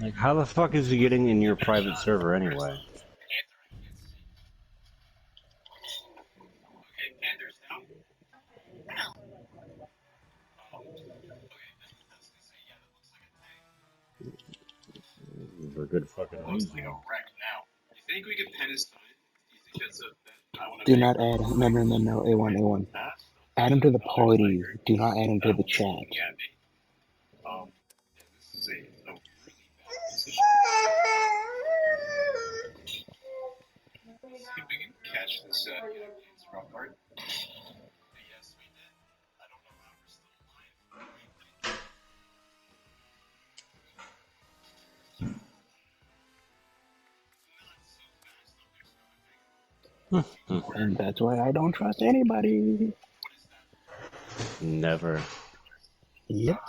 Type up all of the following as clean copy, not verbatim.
Like, how the fuck is he getting in your private server anyway? For good fucking reason. Do not add him. No, A1, A1. Add him to the party. Do not add him to the chat. And that's why I don't trust anybody. Never. Yep.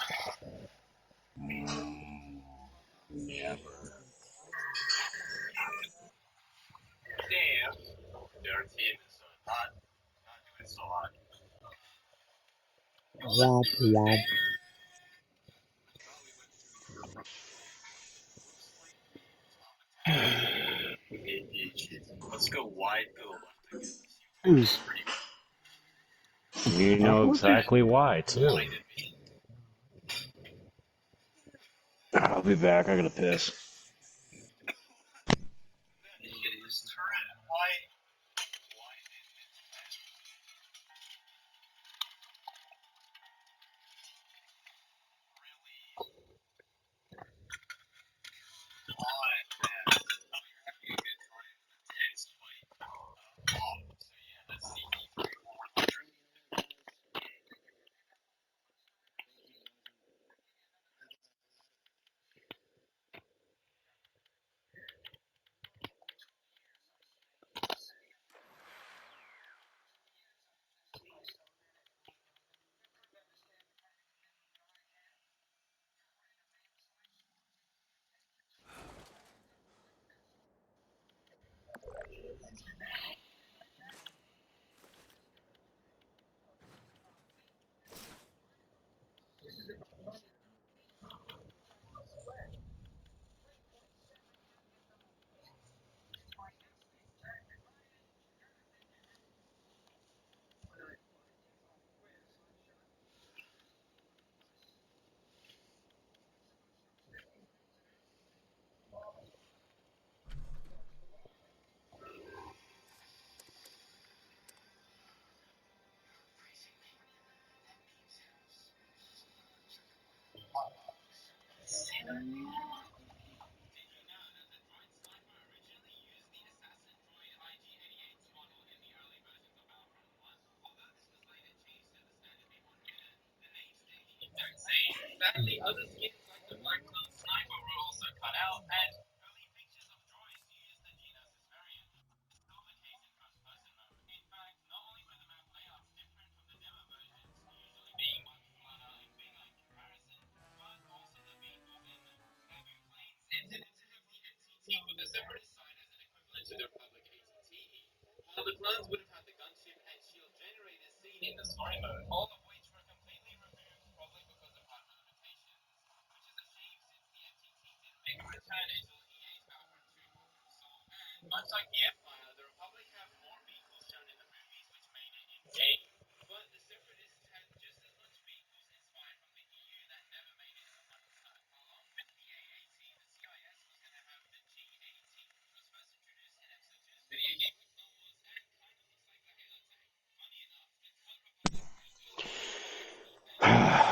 Never. Womp womp. Who's? You know exactly why, too. I'll be back. I gotta piss.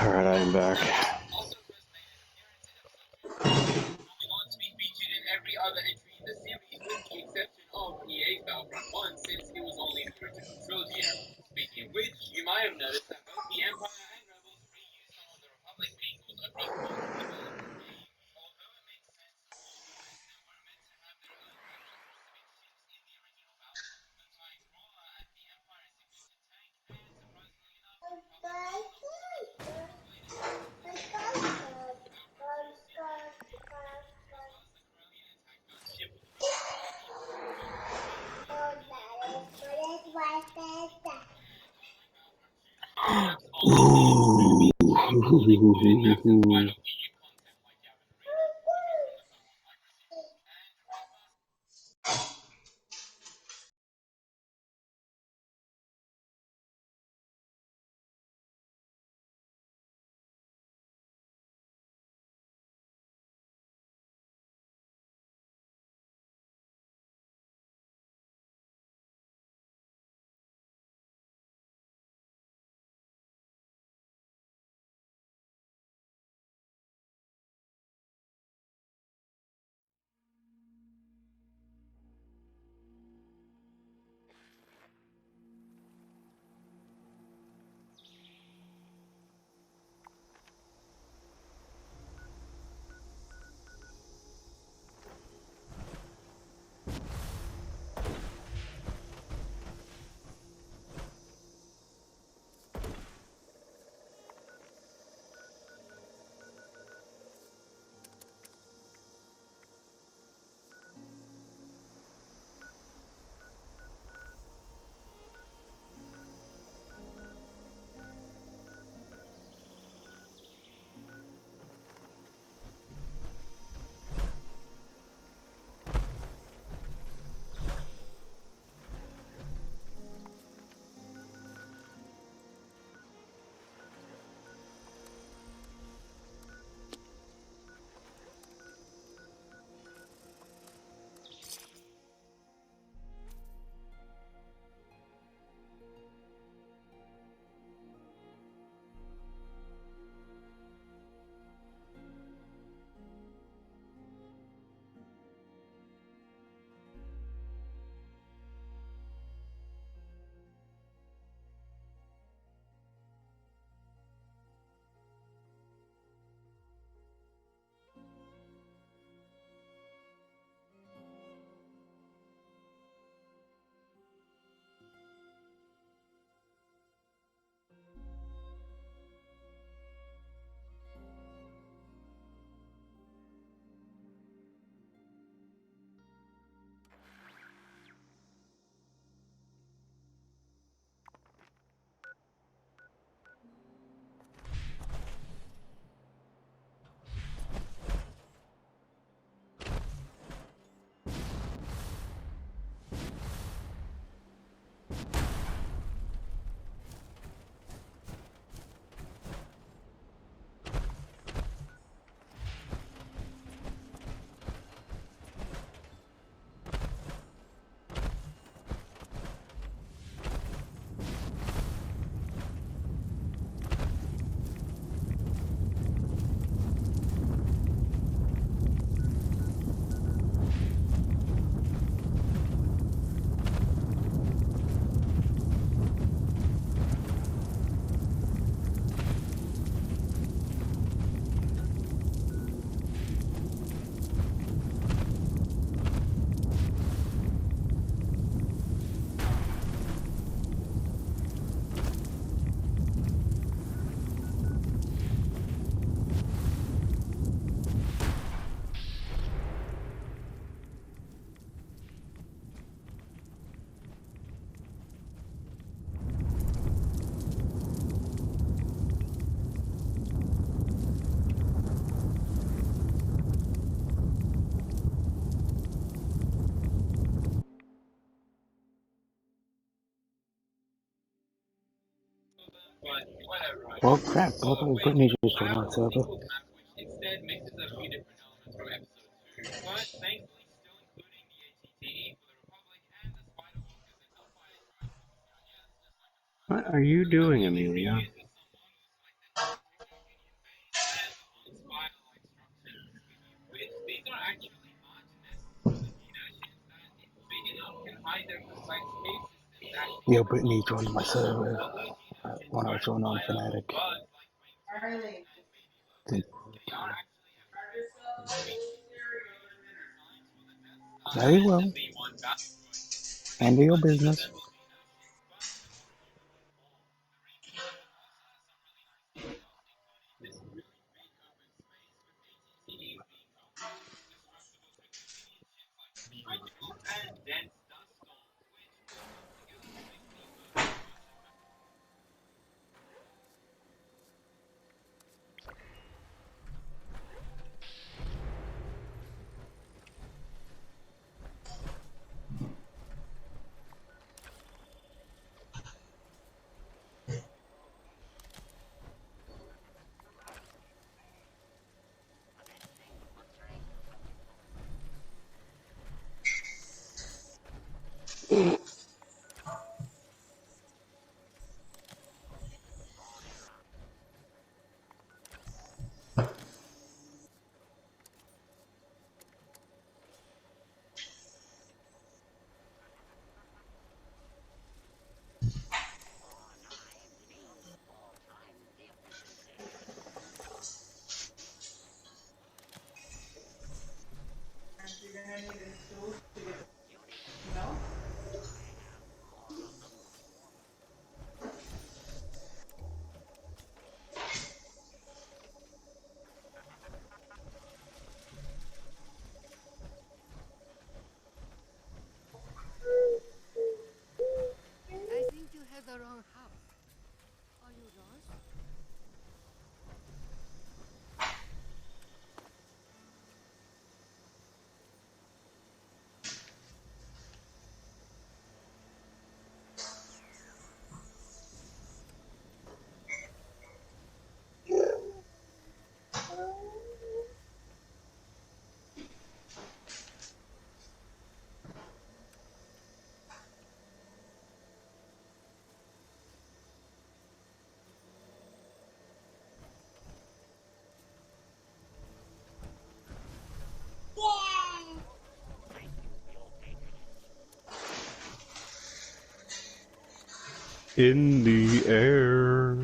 Alright, I am back. Ooh. Well, crap. Look like Brittany just joined our server. What are you doing, Amelia? Yo, Brittany joined my server when I was joining on Fnatic. Very well. Handle your business. I think you have the wrong house. Are you lost? In the air.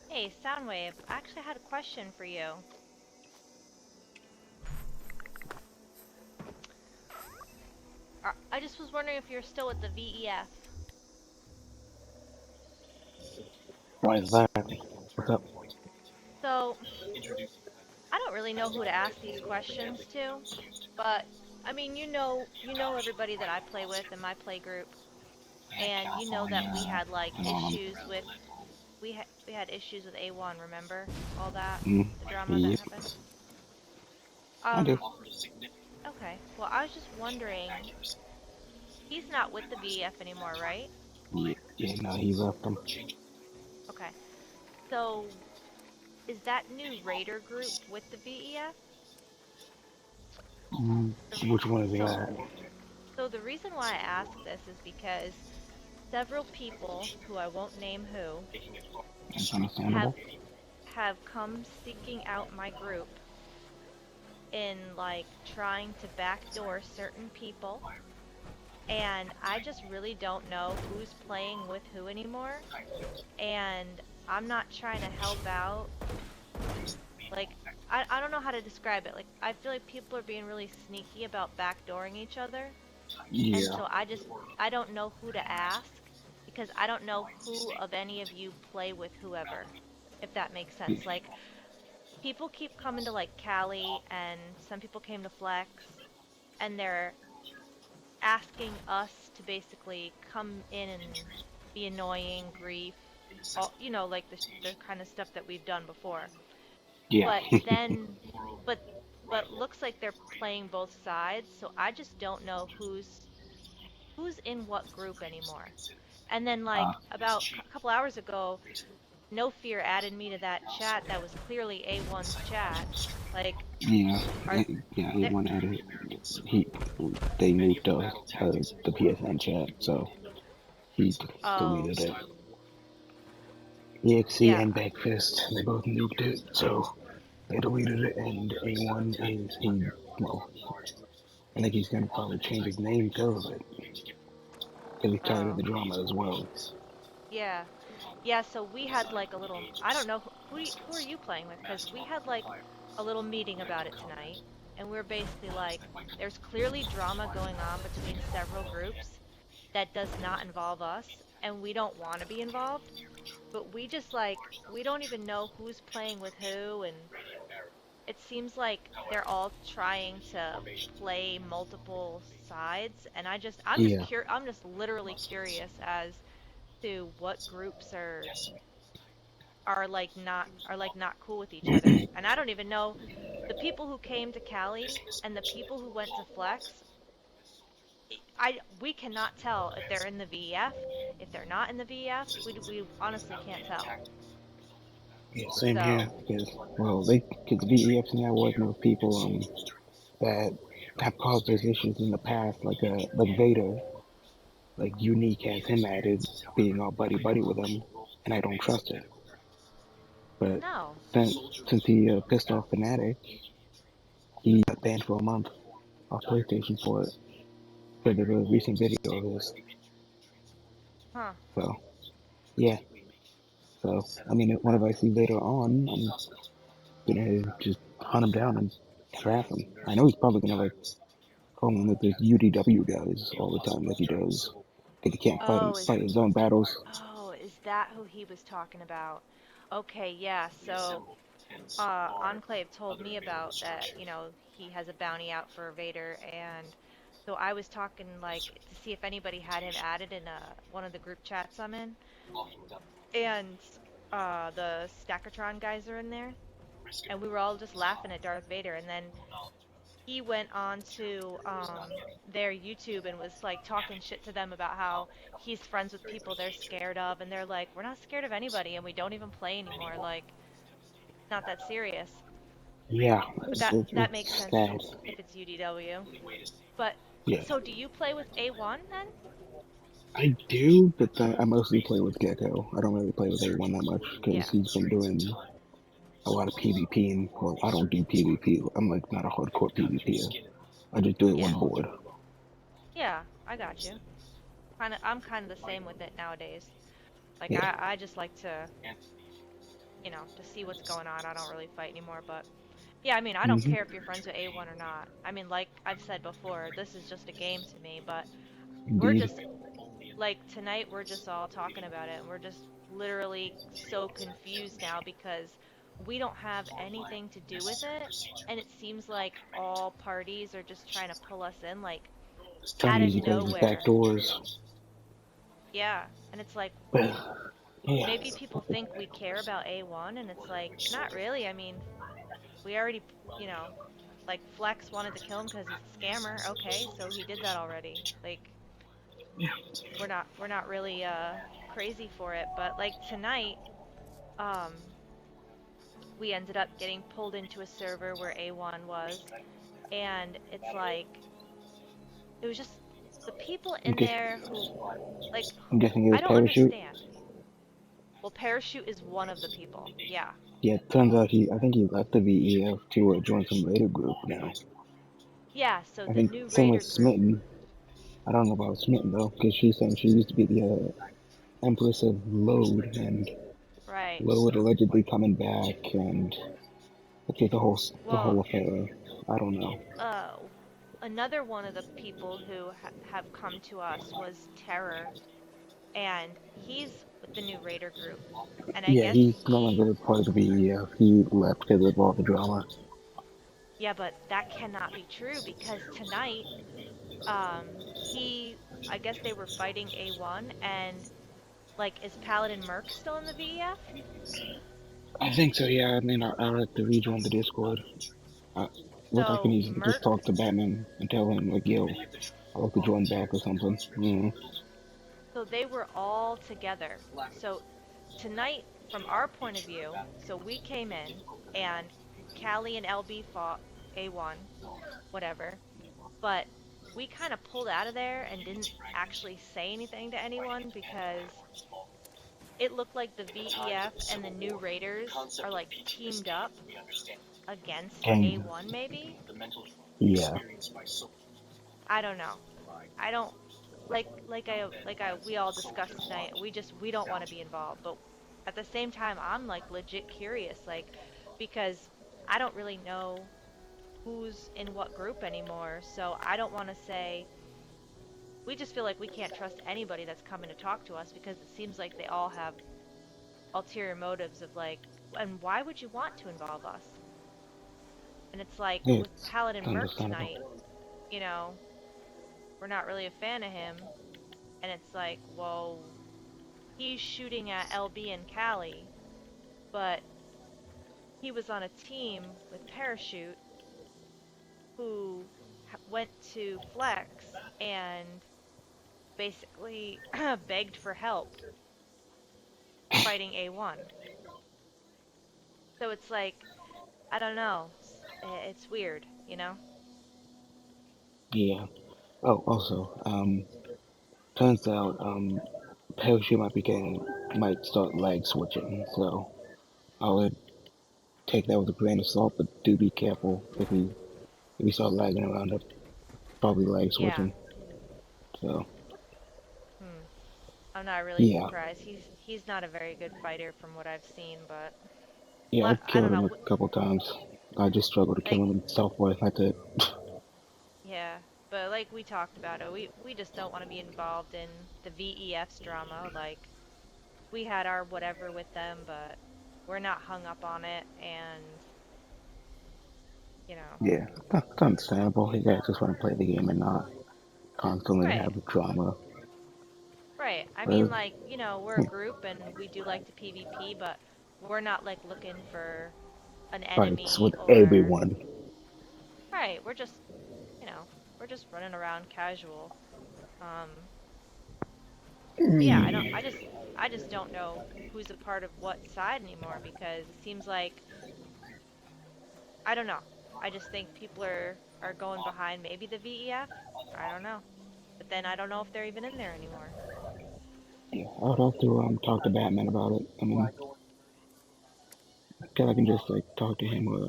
Hey, Soundwave, I actually had a question for you. I just was wondering if you're still with the VEF. Why is that? What's up? So, I don't really know who to ask these questions to. But I mean, you know everybody that I play with in my play group, and you know that we had like issues with we had issues with A1. Remember all that Mm, the drama that yeah, happened? I do. Okay. Well, I was just wondering. He's not with the VEF anymore, right? Yeah, yeah, no, he left them. Okay. So is that new Raider group with the VEF? Mm, The, which one is so that? so the reason why I ask this is because several people who I won't name who That's have understandable. have come seeking out my group in like trying to backdoor certain people, and I just really don't know who's playing with who anymore, and I'm not trying to help out. Like, I don't know how to describe it. Like, I feel like people are being really sneaky about backdooring each other, and Yeah, so I don't know who to ask because I don't know who of any of you play with whoever, if that makes sense. Like, people keep coming to like Cali, and some people came to Flex, and they're asking us to basically come in and be annoying, grief, all, you know, like the kind of stuff that we've done before. yeah, But then, but but looks like they're playing both sides, so I just don't know who's in what group anymore. And then uh, like about a couple hours ago, No Fear added me to that chat that was clearly A1's chat. Like, yeah, are yeah. He there? went at it. He, they moved the PSN chat, so he Oh, deleted it. EXE yeah. and Backfist, they both nuked it, so they deleted it. And A1 is well, I think he's gonna probably change his name because of it, because he's tired of Oh, the drama as well. yeah. Yeah, so we had like a little, I don't know who are you playing with? Because we had like a little meeting about it tonight, and we're basically like, there's clearly drama going on between several groups that does not involve us, and we don't want to be involved, but we just like, we don't even know who's playing with who, and it seems like they're all trying to play multiple sides, and Yeah, I'm just literally curious as to what groups are like not cool with each other. And I don't even know the people who came to Cali and the people who went to Flex. I we cannot tell if they're in the VEF, if they're not in the VEF. We honestly can't tell. yeah, same here. So, Because well, because VEF's now working with people that have caused those issues in the past, like Vader, like Unique has him added, being all buddy buddy with him, and I don't trust it. But no. then, since he pissed off Fnatic, he got banned for a month off PlayStation for it, for the recent video of this. Huh. So yeah, so I mean, whenever I see Vader on, I'm gonna just hunt him down and harass him. I know he's probably gonna like call him with his UDW guys all the time, like he does, because he can't Oh, fight his own battles. is that who he was talking about? Okay, yeah. So, Enclave told me about that, you know, he has a bounty out for Vader, and so I was talking like to see if anybody had him added in one of the group chats I'm in, and the Stackertron guys are in there, and we were all just laughing at Darth Vader, and then he went on to their YouTube and was like talking shit to them about how he's friends with people they're scared of, and they're like, we're not scared of anybody, and we don't even play anymore, like it's not that serious. Yeah, But it's, it's, that makes it's sense sad. if it's UDW. But Yeah, so do you play with A1 then? I do, but I mostly play with Gecko. I don't really play with A1 that much because Yeah. he's been doing a lot of PvP. And well, I don't do PvP. I'm like not a hardcore PvPer. I just do it when Yeah. bored. Yeah, I got you. I'm kind of the same with it nowadays. Like Yeah. I just like to, you know, to see what's going on. I don't really fight anymore, but yeah, I mean, I don't Hmm. care if you're friends with A1 or not. I mean, like I've said before, this is just a game to me, but we're Indeed. just like tonight we're just all talking about it, and we're just literally so confused now because we don't have anything to do with it, and it seems like all parties are just trying to pull us in, like, Trying out to of use you guys as back nowhere. doors. Yeah, and it's like, But yeah, maybe people think we care about A1, and it's like, not really. I mean, we already, you know, like Flex wanted to kill him because he's a scammer. Okay, so he did that already. Like, we're not really crazy for it, but like tonight, um, we ended up getting pulled into a server where A1 was, and it's like it was just the people I'm in guess, there who like I'm guessing it I was don't Parachute. understand. Well, Parachute is one of the people. Yeah. Yeah, turns out I think he left the VEF to join some Raider group now. Yeah, so I the think new same Raider with group. Smitten. I don't know about Smitten though, because she's saying she used to be the Empress of Load, and Right. Load allegedly coming back, and okay, the Well, whole affair. I don't know. uh another one of the people who have come to us was Terror, and he's with the new Raider group. And I Yeah, guess he's no longer part of the VEF. He left because of all the drama. yeah, but that cannot be true because tonight, he, I guess they were fighting A1, and like, is Paladin Merc still in the VEF? I think so. Yeah, I mean, I'll have to rejoin the Discord. I, what I can So easily just Merc, talk to Batman and tell him like, yo, I'll have to join back or something. so they were all together. So tonight, from our point of view, so we came in and Callie and LB fought A1, whatever, but we kind of pulled out of there and didn't actually say anything to anyone because it looked like the VEF and the new Raiders are like teamed up against And A1 maybe? yeah, I don't know. I don't like I we all discussed tonight. We don't want to be involved, but at the same time I'm like legit curious, like, because I don't really know who's in what group anymore. So I don't want to say, we just feel like we can't trust anybody that's coming to talk to us because it seems like they all have ulterior motives of like, and why would you want to involve us? And it's like with it's Paladin Merc understandable. tonight, you know, we're not really a fan of him, and it's like, well, he's shooting at LB and Callie, but he was on a team with Parachute who went to Flex and basically begged for help fighting A1. So it's like, I don't know. It's weird, you know? Yeah. Oh, also, turns out, Parachute might start lag switching, so I would take that with a grain of salt, but do be careful if he start lagging around, that's probably lag Yeah. switching. So, Hmm. I'm not really yeah. surprised. He's not a very good fighter from what I've seen, but Yeah, I've I don't killed him know. a couple times. I just struggle to kill Like, him in Southwest, that's it. yeah, but like we talked about it, we just don't want to be involved in the VEF's drama. Like, we had our whatever with them, but we're not hung up on it, and you know, Yeah, that's understandable. You guys just want to play the game and not constantly right, have drama. right. I mean, But, like, we're a group and we do like to PvP, but we're not like looking for an fights enemy with or everyone. right. You know, we're just running around casual. Um, but yeah, I just don't know who's a part of what side anymore because it seems like, I don't know. I just think people are going behind maybe the VEF. I don't know. But then I don't know if they're even in there anymore. Yeah, I would have to talk to Batman about it. I mean, I can just like talk to him or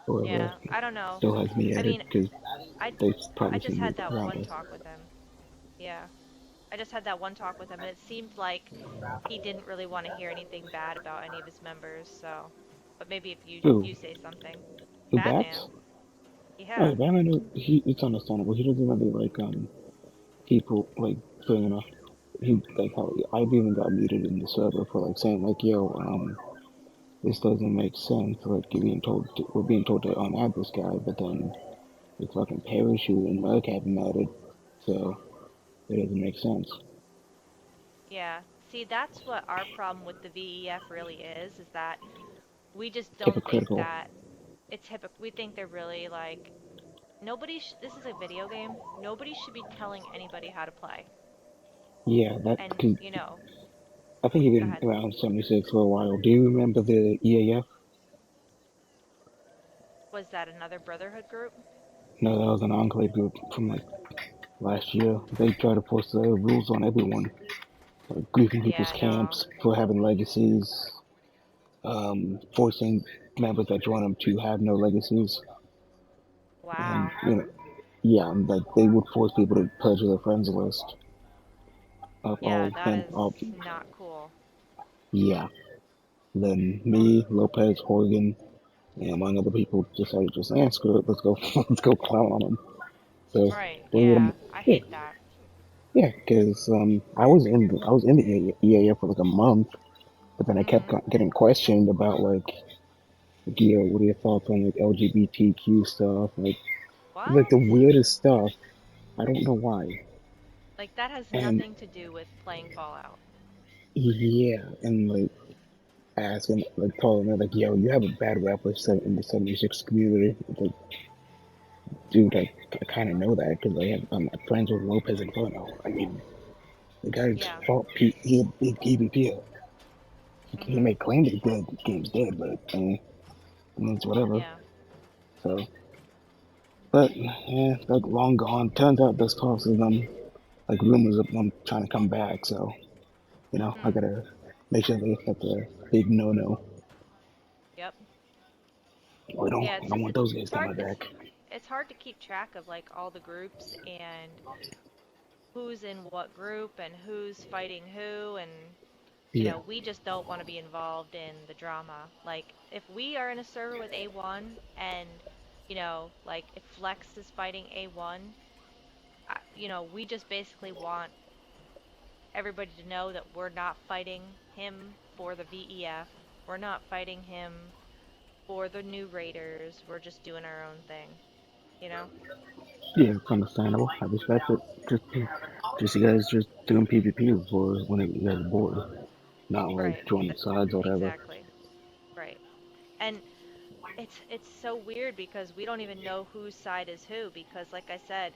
whoever Yeah, I don't know. still has me I added mean, because I they I probably just seen me had that around one us. talk with him. Yeah. I just had that one talk with him and it seemed like he didn't really want to hear anything bad about any of his members, so but maybe if you Who? say something. Who Batman. bats? Oh, Yeah. yeah, Batman. It's understandable. He doesn't really like people like fair enough. He like how I've even got muted in the server for like saying like, yo, this doesn't make sense. Like we're being told to add this guy, but then the fucking parachute and mug haven't added, so it doesn't make sense. Yeah. See, that's what our problem with the VEF really is that we just don't think Hypocritical. that we think they're really like this is a video game. Nobody should be telling anybody how to play. Yeah, that And, cause I think you've go been ahead. around 76 for a while. Do you remember the EAF? Was that another Brotherhood group? No, that was an Enclave group from like last year. They try to force the rules on everyone, like griefing people's Yeah, no. camps for having legacies, forcing members that join them to have no legacies, and Wow. yeah, and like they would force people to purge their friends list of Yeah, all that and is all. not cool. Yeah, then me, Lopez, Horgan, and among other people decided just screw it, let's go, let's go clown on them. So Right. they would, Yeah, I yeah, hate that. yeah, because I was in the EAF for like a month, but then I kept Mhm. getting questioned about yeah, what are your thoughts on like LGBTQ stuff, like What? the weirdest stuff. I don't know why. Like that has And nothing to do with playing Fallout. yeah, and like asking, like telling me like, yo, you have a bad rep with in the 76 community. Like, dude, I kind of know that because I'm friends with Lopez and Inferno. I mean, the guy's Yeah. fought he a big PvP. He Mhm. may claim that the game's dead, but I mean, it's whatever. Yeah. So, but yeah, like long gone. Turns out this causes them like rumors of them trying to come back. So I Hmm. gotta make sure that's a big no-no. Yep. Yeah, We it's don't just want those it's guys hard coming back. it's hard to keep track of like all the groups and who's in what group and who's fighting who, and Yeah, we just don't want to be involved in the drama. Like if we are in a server with A1 and like if Flex is fighting A1, we just basically want everybody to know that we're not fighting him for the VEF. We're not fighting him for the new raiders. We're just doing our own thing, you know? yeah, it's understandable. I respect it. Just you guys just doing PvP for whenever you guys are bored, not like Right. joining sides or whatever. Exactly. Right. And it's so weird because we don't even know whose side is who because like I said,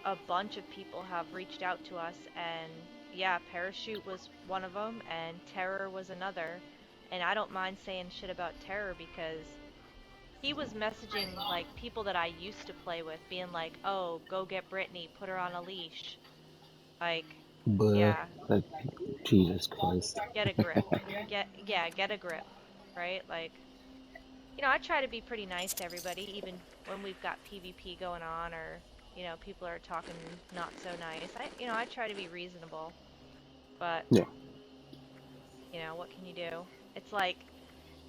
a bunch of people have reached out to us and yeah, Parachute was one of them and Terror was another. And I don't mind saying shit about Terror because he was messaging like people that I used to play with being like, "Oh, go get Brittany, put her on a leash." Like, But yeah, like Jesus Christ. get a grip. Get a grip, right? Like, I try to be pretty nice to everybody even when we've got PvP going on or people are talking not so nice. I try to be reasonable, but Yeah. what can you do? It's like,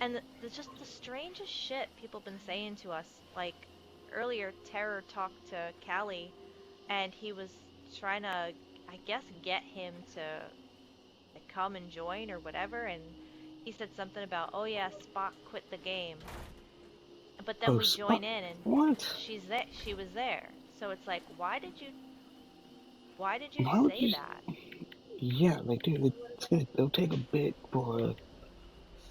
and just the strangest shit people been saying to us. Like earlier, Terror talked to Callie, and he was trying to, I guess, get him to like, come and join or whatever. And he said something about, "Oh yeah, Spock quit the game," but then Oh, we Spock. join in and What? she was there. So it's like, why did you Why would say you? that? Yeah, like dude, it'll take a bit for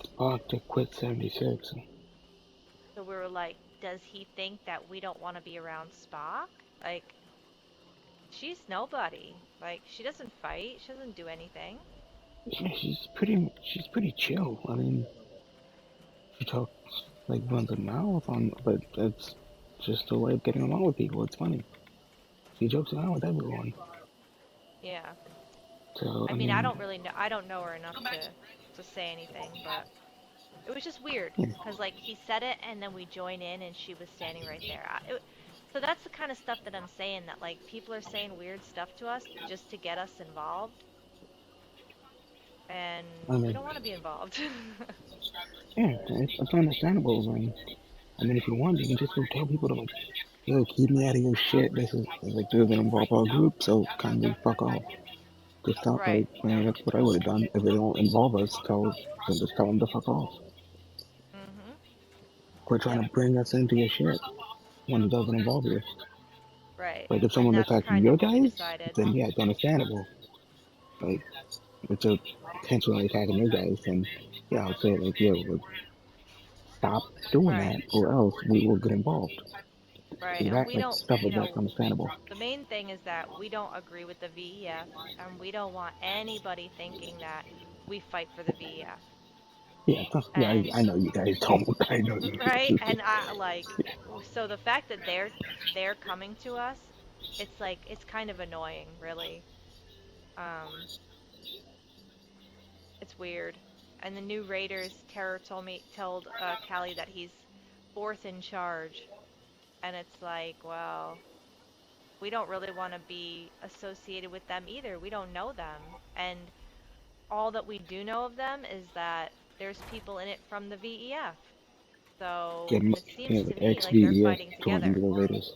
Spock to quit 76. So we were like, does he think that we don't want to be around Spock? Like, she's nobody. Like, she doesn't fight. She doesn't do anything. Yeah, she's pretty chill. I mean, she talks like runs her mouth on, but it's just a way of getting along with people. It's funny. She jokes around with everyone. Yeah. So I I mean, I mean, don't really know. I don't know her enough to say anything, but it was just weird yeah, because like he said it and then we join in and she was standing right there. So that's the kind of stuff that I'm saying that like people are saying weird stuff to us just to get us involved, and I we mean, don't want to be involved. yeah, it's understandable. I mean, if you want, you can just go tell people to like, yo, keep me out of your shit. This is like doesn't involve our group, so kindly fuck off. Just tell Right. like, man, that's what I would have done if they don't involve us. Just tell them to fuck off. quit trying to bring us into your shit when it doesn't involve you. Right. Like if And someone that's attacks kind your of what we guys, decided. then yeah, it's understandable. Like it's a intentionally attacking your guys, and yeah, I'll say like, yo, like, stop doing Right. that, or else we will get involved. Right. And That we like don't, stuff you like that's know, understandable. the main thing is that we don't agree with the VEF, and we don't want anybody thinking that we fight for the VEF. Yeah, yeah, And I know you guys don't. I know you right, do. and I like so the fact that they're coming to us, it's like it's kind of annoying, really. Um, it's weird. And the new Raiders terror told Callie that he's fourth in charge, and it's like, well, we don't really want to be associated with them either. We don't know them, and all that we do know of them is that there's people in it from the VEF. Yeah, So it seems yeah, to the me like they're ex-VEF fighting joined together. the Raiders.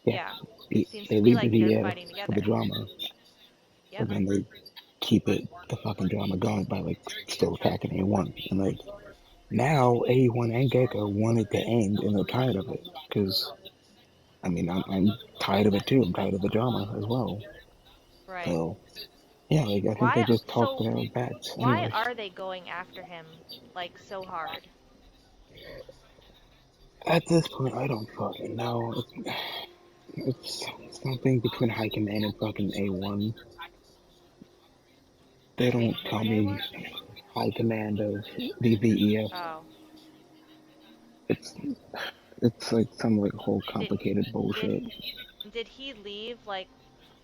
Yeah, Yeah. Seems they to me leave the like they're VEF fighting for the together. drama, Yeah. but Yep. then they keep the fucking drama going by like still attacking A1. And like now A1 and Gecko want it to end, and they're tired of it. Because I mean, I'm tired of it too. I'm tired of the drama as well. Right. So yeah, like I think they Why just talked so their bats why anyway. are they going after him like so hard? At this point, I don't fucking know. It's something between High Command and fucking A1. They Between don't who tell and me A1? High Command of the VEF. Oh. It's it's like some like whole Did complicated did bullshit. did he leave like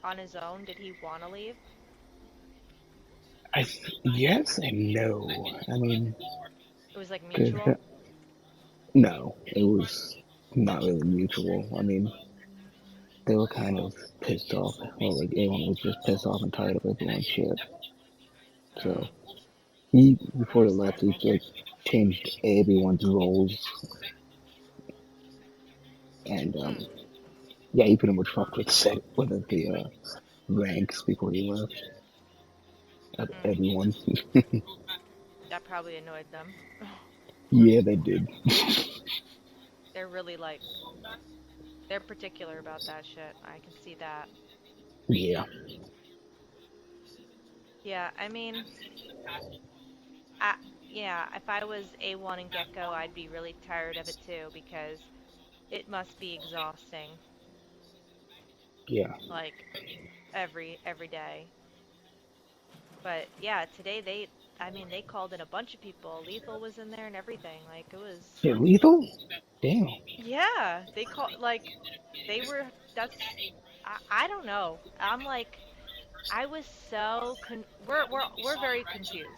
on his own? Did he want to leave? Yes and no. I mean, It was like 'cause mutual? no, it was not really mutual. I mean, they were kind of pissed off. Well, like everyone was just pissed off and tired of everyone's shit. So Mm, he, before they left, he understandable. like changed everyone's roles, and Hmm. yeah, he pretty much fucked with set with the ranks before he left. Mm. Everyone. That probably annoyed them. Yeah, they did. They're really like they're particular about that shit. I can see that. Yeah. Yeah, I mean, I yeah, if I was A1 and Gecko, I'd be really tired of it too because it must be exhausting, Yeah. like every day. But yeah, today I mean, they called in a bunch of people. Lethal was in there and everything. Like it was, Shit, lethal? Damn. yeah, they called like they were. I don't know. I'm like I was so we're very confused.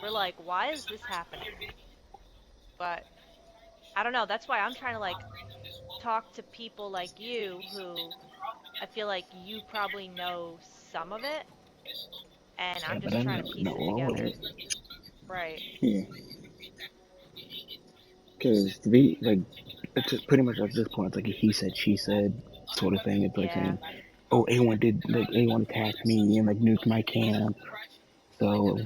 We're like, why is this happening? But I don't know. That's why I'm trying to like talk to people like you who I feel like you probably know some of it, and Yeah, I'm but just I trying never to piece know it all of together. it. Right. Yeah. Because to be like, it's pretty much at this point, it's like a he said, she said sort of thing. It's like Yeah. saying, oh, A1 did, like, A1 attacked me and, like, nuked my camp. So,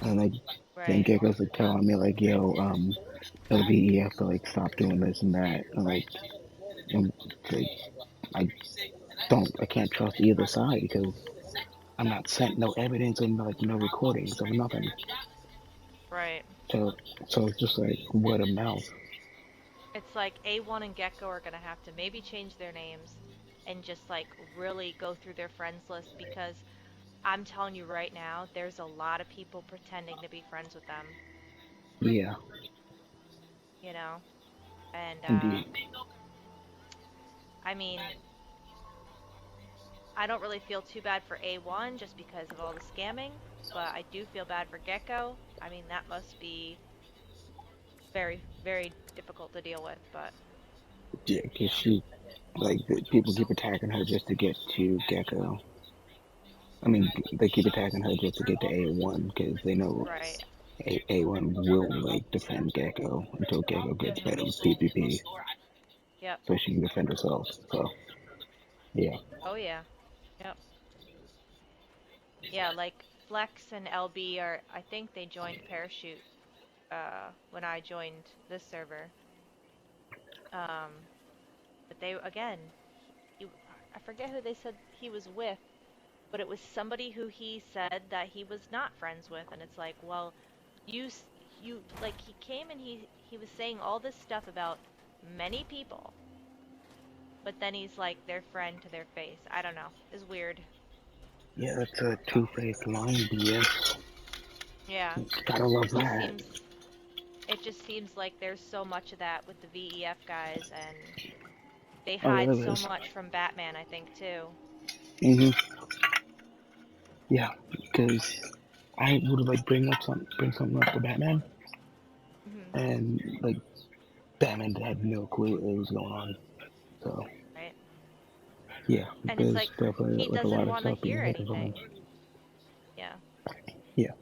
and, like, then Right. Gecko's, like, telling me, like, yo, LVE to, like, stop doing this and that. And, like, I I can't trust either side because I'm not sent no evidence and, like, no recordings or nothing. Right. So, so it's just, like, word of mouth. It's like A1 and Gecko are gonna have to maybe change their names and just like really go through their friends list because I'm telling you right now, there's a lot of people pretending to be friends with them, Yeah, you know? And indeed. I mean, I don't really feel too bad for A1 just because of all the scamming, but I do feel bad for Gecko. I mean, that must be very, very difficult to deal with, but Yeah, you because know. people keep attacking her just to get to Gecko. I mean, they keep attacking her just to get to A1 because they know Right. A1 will, like, defend Gecko until Gecko gets Mhm. better with PvP Yep. so she can defend herself. So, yeah. Oh yeah. Yep. Yeah, like Flex and LB are I think they joined Parachute when I joined this server. Um, but they again, he, I forget who they said he was with, but it was somebody who he said that he was not friends with, and it's like, well, you like he came and he was saying all this stuff about many people, but then he's like their friend to their face. I don't know. It's weird. Yeah, that's a two-faced line, BS. Yeah. Gotta love It just that. seems it just seems like there's so much of that with the VEF guys, and they Oh yeah, hide there so is. much from Batman, I think too. Yeah, because I would like bring something up to Batman, Hmm. and like Batman had no clue what was going on. So Right? yeah, And it's there's like definitely he like a doesn't lot of want to stuff being hear hidden from him. anything. Yeah. Yeah.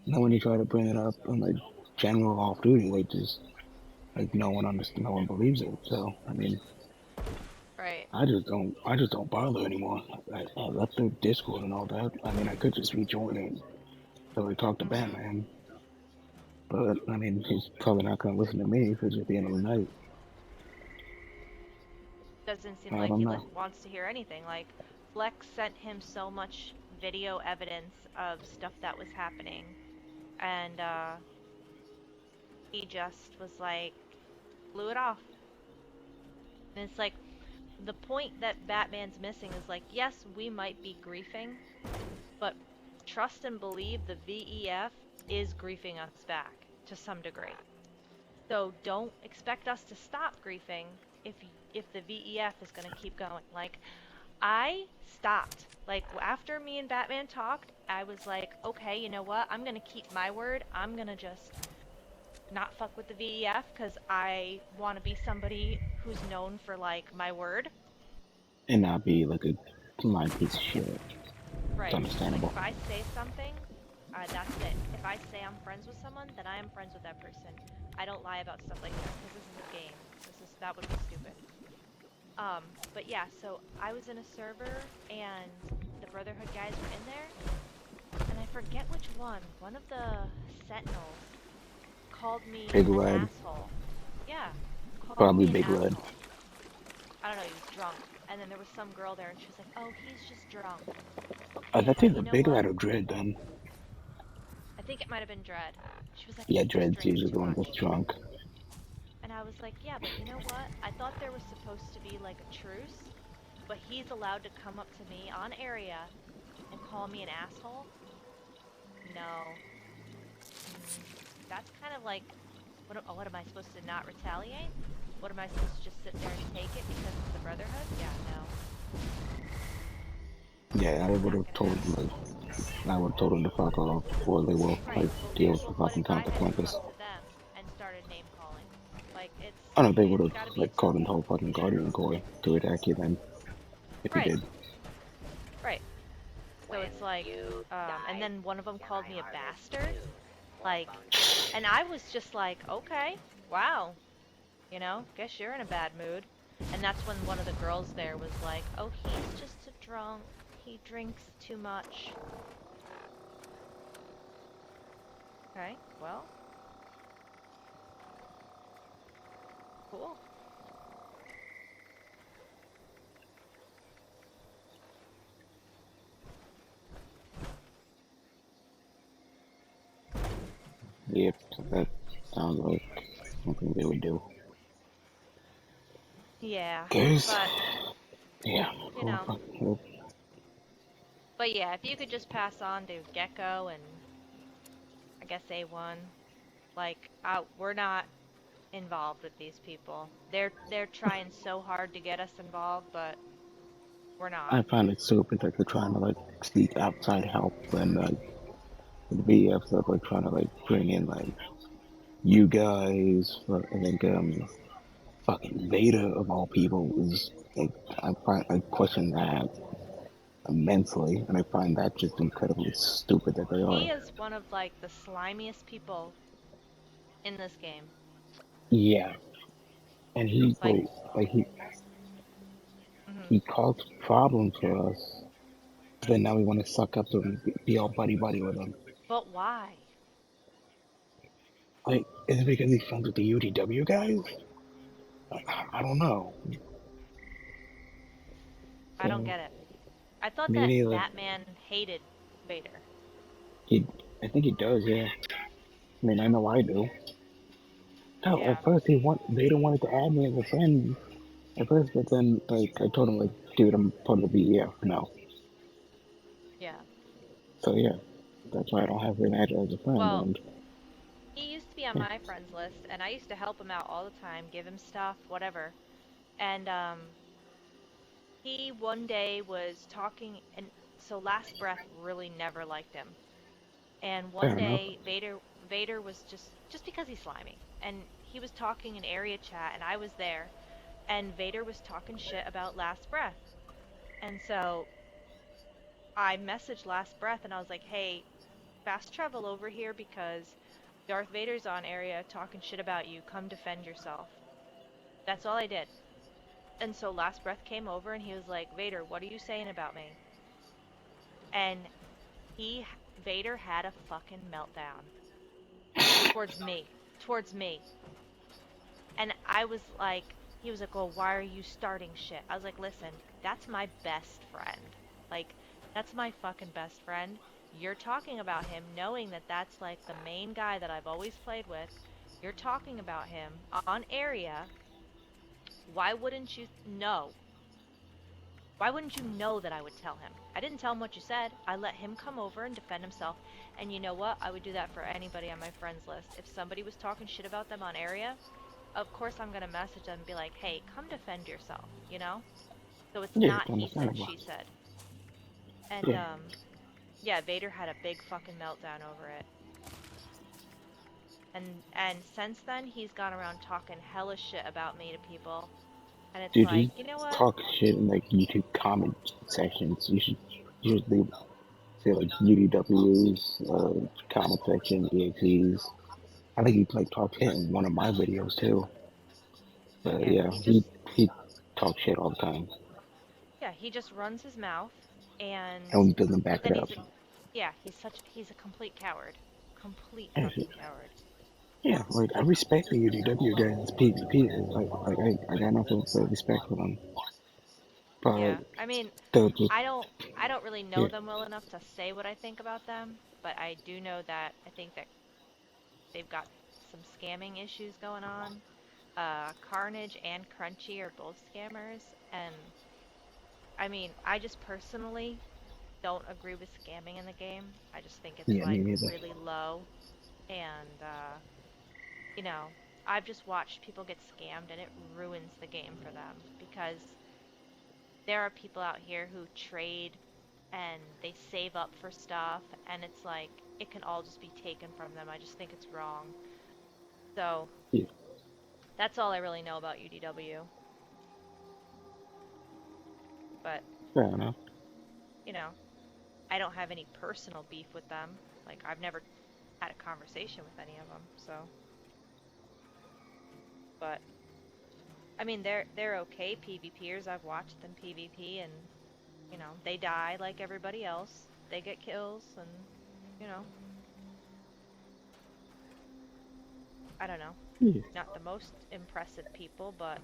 Now when you try to bring it up in like general off duty, they just like no one believes it. So I mean, Right. I just don't bother anymore. I left the Discord and all that. I mean, I could just rejoin it so I talk to Hmm. Batman, but I mean, he's probably not gonna listen to me because at the end of the night, Doesn't seem I like don't he know. wants to hear anything. Like Flex sent him so much video evidence of stuff that was happening, and he just was like blew it off. And it's like the point that Batman's missing is like, yes, we might be griefing, but trust and believe the VEF is griefing us back to some degree. So don't expect us to stop griefing if the VEF is going to keep going. Like I stopped. Like after me and Batman talked, I was like, okay, you know what? I'm going to keep my word. I'm going to just not fuck with the VEF cuz I want to be somebody who's known for like my word. And not be like a blind piece of shit. It's Right. Like understandable. if I say something, that's it. If I say I'm friends with someone, then I am friends with that person. I don't lie about stuff like this because this is a game. That would be stupid. But yeah, so I was in a server and the Brotherhood guys were in there, and I forget which one. One of the Sentinels called me Big an Red, asshole. Yeah, called probably me an Big Red. asshole. I don't know, he was drunk. And then there was some girl there and she was like, "Oh, he's just drunk." Okay, That's but either you know Big what? Red or Dread then. I think it might have been Dread. She was like, Yeah, "He just Dread's drinks usually too the one much." that's drunk. And I was like, "Yeah, but you know what? I thought there was supposed to be like a truce, but he's allowed to come up to me on area and call me an asshole? No. That's kind of like, what am I supposed to not retaliate? What am I supposed to just sit there and take it because it's the Brotherhood? Yeah, no. Yeah, Not gonna happen. I would have told him to fuck off, or they will Right. like deal with the But what fucking if I had come consequences. up to them and started name calling? Like I don't know if they would it's have got to be like called in the whole fucking Guardian Corps to attack you then if he right. did. Right. So it's like and then one of them called me a bastard. Like and I was just like, "Okay. Wow. You know, guess you're in a bad mood." And that's when one of the girls there was like, "Oh, he's just a drunk. He drinks too much." Okay, well, cool. Yep, that sounds like something they would do. Yeah, Guys, but yeah, you oh, know, fuck, well, but yeah, if you could just pass on to Gecko and I guess A1, like, we're not involved with these people. They're trying so hard to get us involved, but we're not. I find it stupid that they're trying to like seek outside help when the BFs are like trying to like bring in like you guys. I think fucking Vader of all people is like I question that immensely, and I find that just incredibly stupid that they are. He is one of like the slimiest people in this game. Yeah, and he Like, like mhm. he caused problems for us. Then now we want to suck up to him, be all buddy buddy with him. But why? Like, is it because he's friends with the UDW guys? I don't know. I don't So get it. I thought me that neither. Batman hated Vader. He, I think he does. Yeah. I mean, I know I do. No, Yeah, at first Vader wanted to add me as a friend at first, but then like I told him like, dude, I'm part of the BEF now. yeah. So yeah, that's why I don't have him added as a friend. Well, And he used to be on yeah, my friends list, and I used to help him out all the time, give him stuff, whatever. And he one day was talking, and so Last Breath really never liked him. And one fair enough. day Vader was just because he's slimy, and he was talking in area chat, and I was there, and Vader was talking shit about Last Breath. And so I messaged Last Breath, and I was like, "Hey, fast travel over here because Darth Vader's on area talking shit about you. Come defend yourself." That's all I did. And so Last Breath came over and he was like, "Vader, what are you saying about me?" And he Vader had a fucking meltdown towards me, towards me. And I was like, he was like, "Oh, why are you starting shit?" I was like, "Listen, that's my best friend. Like, that's my fucking best friend. You're talking about him knowing that that's like the main guy that I've always played with. You're talking about him on area. Why wouldn't you know? Why wouldn't you know that I would tell him? I didn't tell him what you said. I let him come over and defend himself. And you know what? I would do that for anybody on my friends list. If somebody was talking shit about them on area, of course I'm going to message them and be like, "Hey, come defend yourself," you know? So it's Yeah, not it's he said, understandable. she said. And Yeah, yeah, Vader had a big fucking meltdown over it. And since then he's gone around talking hella shit about me to people. And it's dude, like, he you know what? talks shit in like YouTube comment sections. You should leave say like UDW's comment section, EXE's. I think he like talked shit in one of my videos too. But Yeah, yeah, he talks shit all the time, he just runs his mouth and and he doesn't back then it up. he's a complete coward. Complete Yeah, fucking coward. yeah, like I respect the UDW guys, PvP. I got nothing but respect for them. But Yeah. I mean, the I don't really know yeah, them well enough to say what I think about them, but I do know that I think that they've got some scamming issues going on. Carnage and Crunchy are both scammers, and I mean, I just personally don't agree with scamming in the game. I just think it's yeah, me like neither. really low, and you know, I've just watched people get scammed and it ruins the game for them because there are people out here who trade and they save up for stuff and it's like it can all just be taken from them. I just think it's wrong. So, Yeah, that's all I really know about UDW. But, fair enough. you know, I don't have any personal beef with them. Like I've never had a conversation with any of them. So, but I mean, they're okay PvPers. I've watched them PvP and they die like everybody else. They get kills and you know, I don't know. Yeah, Not the most impressive people, but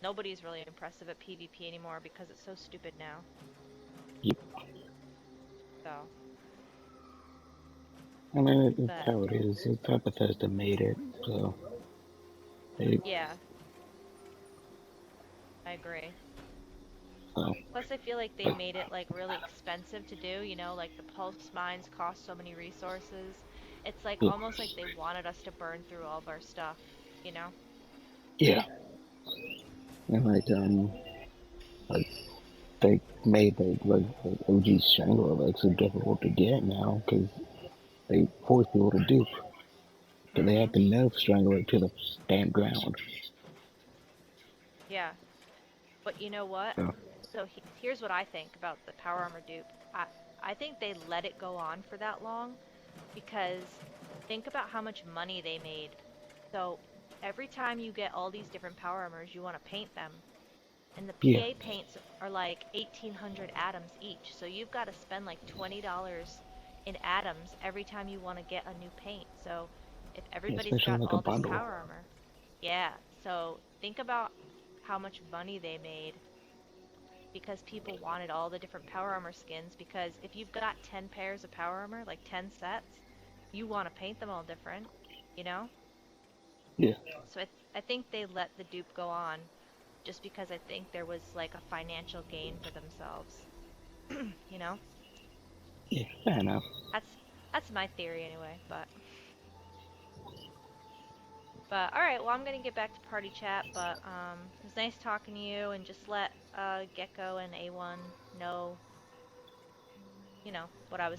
nobody's really impressive at PvP anymore because it's so stupid now. yep. So, I mean, it's but how it is. It's how Bethesda made it, so they, yeah, I agree. so Plus, I feel like they made it like really expensive to do, like the pulse mines cost so many resources. It's like yeah, almost like they wanted us to burn through all of our stuff, you know? yeah. And like they made like OG Strangler like so difficult to get now because they force people to dupe. Because they Mm-hmm. have to nerf Strangler to the damn ground. Yeah. But you know what? So So here's what I think about the Power Armor dupe. I think they let it go on for that long because think about how much money they made. So every time you get all these different Power Armors, you want to paint them. And the yeah, PA paints are like 1,800 atoms each. So you've got to spend like $20 in atoms every time you want to get a new paint. So if yeah, everybody's especially got like a all this bundle. Power Armor, Yeah, so think about how much money they made because people wanted all the different power armor skins. Because if you've got 10 pairs of power armor, like 10 sets, you want to paint them all different, you know? Yeah. So I think they let the dupe go on just because I think there was like a financial gain for themselves, you know? Yeah. Fair enough. That's that's my theory anyway, but all right, well I'm gonna get back to party chat, but it was nice talking to you and just let Gecko and A1 know, you know, what I was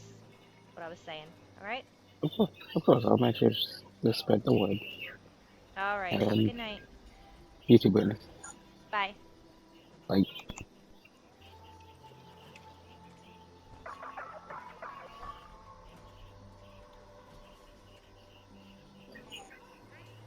saying. All right? Of course, I'll make sure to spread the word. All right. Have a And good night. you too, Brittany. Bye. Bye.